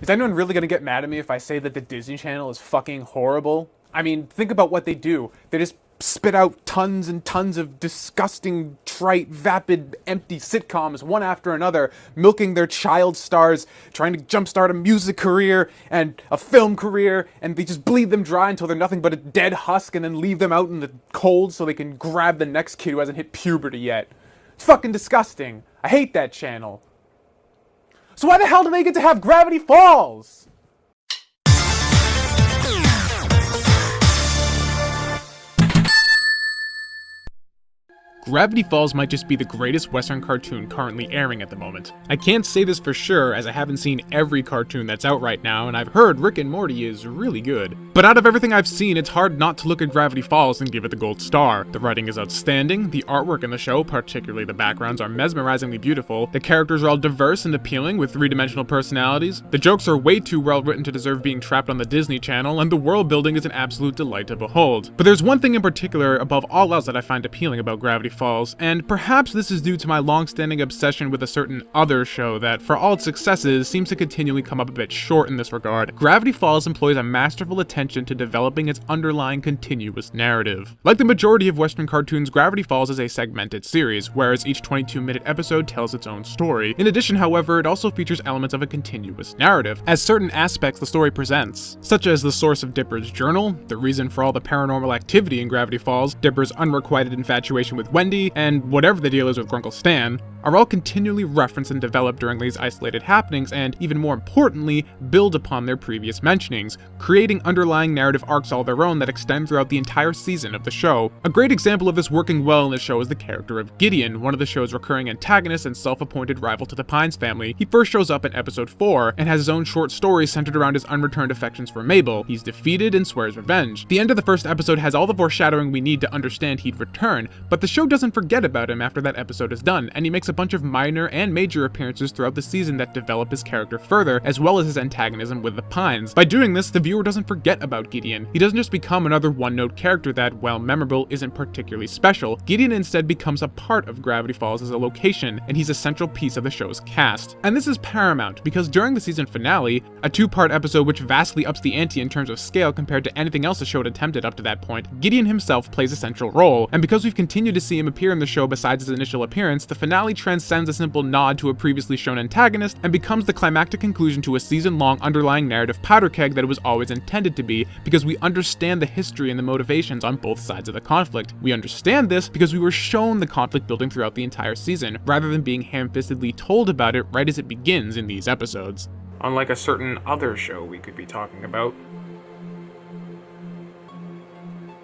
Is anyone really gonna get mad at me if I say that the Disney Channel is fucking horrible? I mean, think about what they do. They just spit out tons and tons of disgusting, trite, vapid, empty sitcoms one after another, milking their child stars, trying to jumpstart a music career and a film career, and they just bleed them dry until they're nothing but a dead husk and then leave them out in the cold so they can grab the next kid who hasn't hit puberty yet. It's fucking disgusting. I hate that channel. So why the hell do they get to have Gravity Falls? Gravity Falls might just be the greatest Western cartoon currently airing at the moment. I can't say this for sure as I haven't seen every cartoon that's out right now, and I've heard Rick and Morty is really good. But out of everything I've seen, it's hard not to look at Gravity Falls and give it the gold star. The writing is outstanding, the artwork in the show, particularly the backgrounds, are mesmerizingly beautiful, the characters are all diverse and appealing with three-dimensional personalities, the jokes are way too well written to deserve being trapped on the Disney Channel, and the world building is an absolute delight to behold. But there's one thing in particular above all else that I find appealing about Gravity Falls, and perhaps this is due to my long-standing obsession with a certain other show that, for all its successes, seems to continually come up a bit short in this regard. Gravity Falls employs a masterful attention to developing its underlying continuous narrative. Like the majority of Western cartoons, Gravity Falls is a segmented series, whereas each 22-minute episode tells its own story. In addition, however, it also features elements of a continuous narrative, as certain aspects the story presents, such as the source of Dipper's journal, the reason for all the paranormal activity in Gravity Falls, Dipper's unrequited infatuation with Wendy, and whatever the deal is with Grunkle Stan, are all continually referenced and developed during these isolated happenings and, even more importantly, build upon their previous mentionings, creating underlying narrative arcs all their own that extend throughout the entire season of the show. A great example of this working well in the show is the character of Gideon, one of the show's recurring antagonists and self-appointed rival to the Pines family. He first shows up in episode 4 and has his own short story centered around his unreturned affections for Mabel. He's defeated and swears revenge. The end of the first episode has all the foreshadowing we need to understand he'd return, but the show doesn't forget about him after that episode is done, and he makes a bunch of minor and major appearances throughout the season that develop his character further, as well as his antagonism with the Pines. By doing this, the viewer doesn't forget about Gideon. He doesn't just become another one-note character that, while memorable, isn't particularly special. Gideon instead becomes a part of Gravity Falls as a location, and he's a central piece of the show's cast. And this is paramount, because during the season finale, a two-part episode which vastly ups the ante in terms of scale compared to anything else the show had attempted up to that point, Gideon himself plays a central role, and because we've continued to see him appear in the show besides his initial appearance, the finale transcends a simple nod to a previously shown antagonist and becomes the climactic conclusion to a season-long underlying narrative powder keg that it was always intended to be, because we understand the history and the motivations on both sides of the conflict. We understand this because we were shown the conflict building throughout the entire season, rather than being ham-fistedly told about it right as it begins in these episodes. Unlike a certain other show we could be talking about.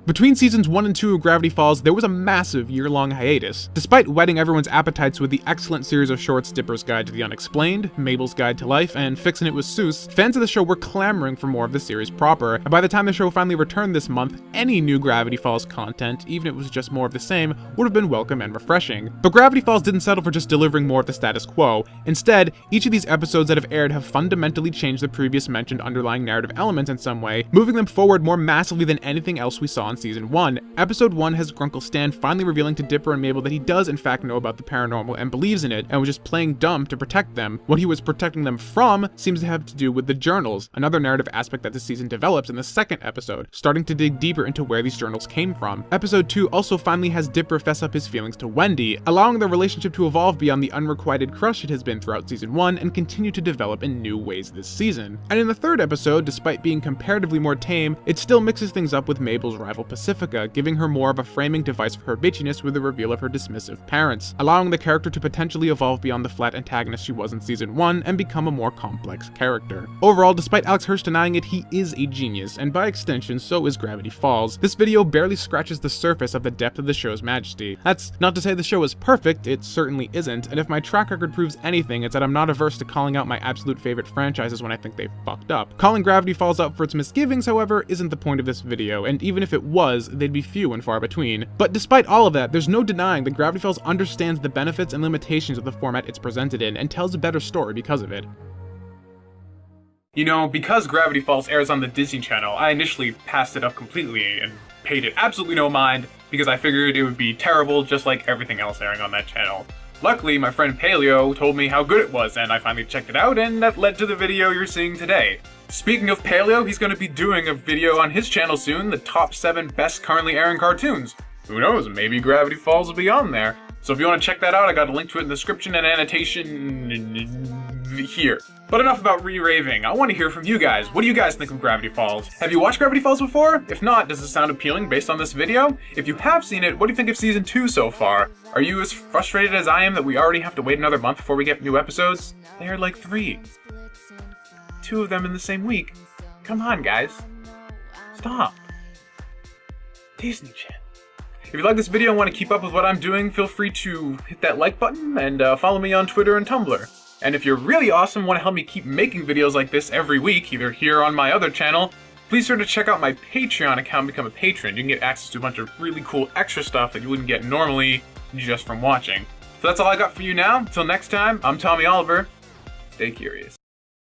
Between seasons 1 and 2 of Gravity Falls, there was a massive year-long hiatus. Despite whetting everyone's appetites with the excellent series of shorts Dipper's Guide to the Unexplained, Mabel's Guide to Life, and Fixin' It with Seuss, fans of the show were clamoring for more of the series proper, and by the time the show finally returned this month, any new Gravity Falls content, even if it was just more of the same, would have been welcome and refreshing. But Gravity Falls didn't settle for just delivering more of the status quo. Instead, each of these episodes that have aired have fundamentally changed the previous mentioned underlying narrative elements in some way, moving them forward more massively than anything else we saw in Season 1. Episode 1 has Grunkle Stan finally revealing to Dipper and Mabel that he does in fact know about the paranormal and believes in it, and was just playing dumb to protect them. What he was protecting them from seems to have to do with the journals, another narrative aspect that the season develops in the second episode, starting to dig deeper into where these journals came from. Episode 2 also finally has Dipper fess up his feelings to Wendy, allowing their relationship to evolve beyond the unrequited crush it has been throughout Season 1 and continue to develop in new ways this season. And in the third episode, despite being comparatively more tame, it still mixes things up with Mabel's rival Pacifica, giving her more of a framing device for her bitchiness with the reveal of her dismissive parents, allowing the character to potentially evolve beyond the flat antagonist she was in Season 1 and become a more complex character. Overall, despite Alex Hirsch denying it, he is a genius, and by extension, so is Gravity Falls. This video barely scratches the surface of the depth of the show's majesty. That's not to say the show is perfect, it certainly isn't, and if my track record proves anything, it's that I'm not averse to calling out my absolute favorite franchises when I think they've fucked up. Calling Gravity Falls out for its misgivings, however, isn't the point of this video, and even if it was, they'd be few and far between. But despite all of that, there's no denying that Gravity Falls understands the benefits and limitations of the format it's presented in, and tells a better story because of it. You know, because Gravity Falls airs on the Disney Channel, I initially passed it up completely and paid it absolutely no mind, because I figured it would be terrible just like everything else airing on that channel. Luckily, my friend Paleo told me how good it was, and I finally checked it out, and that led to the video you're seeing today. Speaking of Paleo, he's going to be doing a video on his channel soon, the top 7 best currently airing cartoons. Who knows, maybe Gravity Falls will be on there. So if you want to check that out, I got a link to it in the description and annotation here. But enough about re-raving. I want to hear from you guys. What do you guys think of Gravity Falls? Have you watched Gravity Falls before? If not, does it sound appealing based on this video? If you have seen it, what do you think of season 2 so far? Are you as frustrated as I am that we already have to wait another month before we get new episodes? They are like 3. 2 of them in the same week. Come on, guys. Stop. Disney Channel. If you like this video and want to keep up with what I'm doing, feel free to hit that like button and follow me on Twitter and Tumblr. And if you're really awesome and want to help me keep making videos like this every week, either here on my other channel, please sure to check out my Patreon account and become a patron. You can get access to a bunch of really cool extra stuff that you wouldn't get normally just from watching. So that's all I got for you now. Until next time, I'm Tommy Oliver. Stay curious.